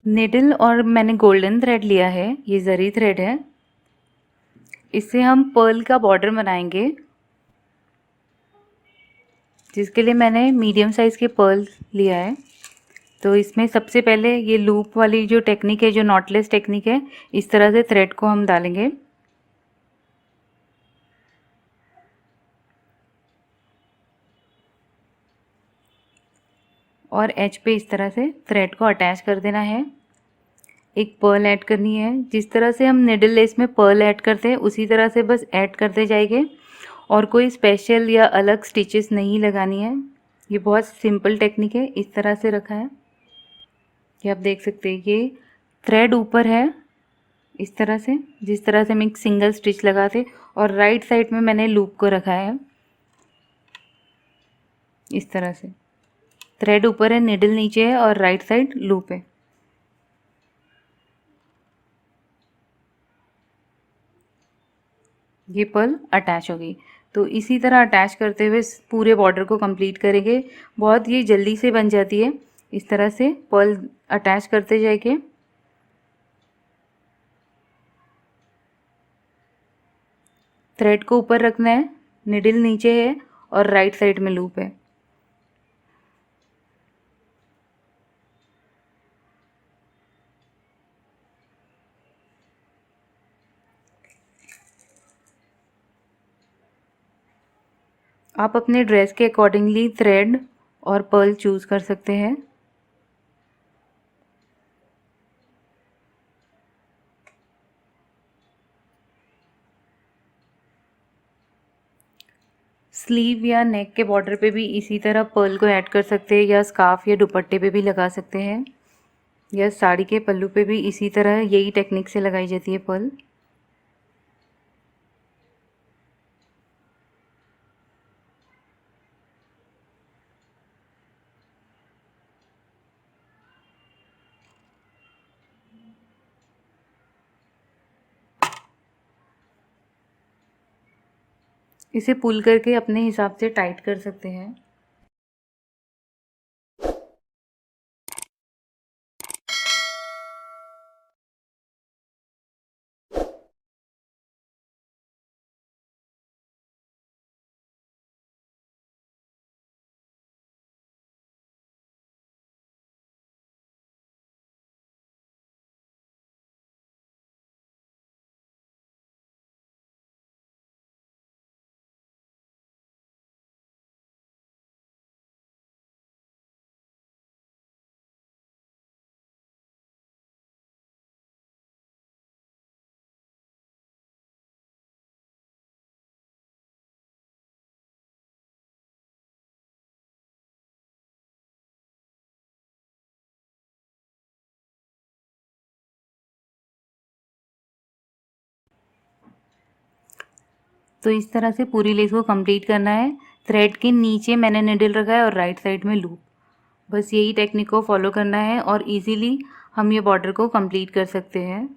Needle और मैंने golden thread लिया है, ये जरी थ्रेड है। इससे हम पर्ल का बॉर्डर बनाएंगे, जिसके लिए मैंने मीडियम साइज़ के पर्ल लिया है। तो इसमें सबसे पहले ये लूप वाली जो टेक्निक है, जो नॉटलेस टेक्निक है, इस तरह से थ्रेड को हम डालेंगे और एज पे इस तरह से थ्रेड को अटैच कर देना है। एक पर्ल ऐड करनी है, जिस तरह से हम निडल लेस में पर्ल ऐड करते हैं उसी तरह से बस ऐड करते जाएंगे और कोई स्पेशल या अलग स्टिचेस नहीं लगानी है। ये बहुत सिंपल टेक्निक है, इस तरह से रखा है। ये आप देख सकते हैं, ये थ्रेड ऊपर है इस तरह से, जिस तरह से हम एक सिंगल स्टिच लगाते, और राइट साइड में मैंने लूप को रखा है इस तरह से। थ्रेड ऊपर है, निडल नीचे है और राइट साइड लूप है। ये पर्ल अटैच होगी। तो इसी तरह अटैच करते हुए पूरे बॉर्डर को कंप्लीट करेंगे। बहुत ये जल्दी से बन जाती है, इस तरह से पर्ल अटैच करते जाएंगे। थ्रेड को ऊपर रखना है, निडल नीचे है और राइट साइड में लूप है। आप अपने ड्रेस के अकॉर्डिंगली थ्रेड और पर्ल चूज़ कर सकते हैं। स्लीव या नेक के बॉर्डर पे भी इसी तरह पर्ल को ऐड कर सकते हैं, या स्कार्फ या दुपट्टे पे भी लगा सकते हैं, या साड़ी के पल्लू पे भी इसी तरह यही टेक्निक से लगाई जाती है पर्ल। इसे पुल करके अपने हिसाब से टाइट कर सकते हैं। तो इस तरह से पूरी लेस को कंप्लीट करना है। थ्रेड के नीचे मैंने निडल रखा है और राइट साइड में लूप। बस यही टेक्निक को फॉलो करना है और इजीली हम ये बॉर्डर को कंप्लीट कर सकते हैं।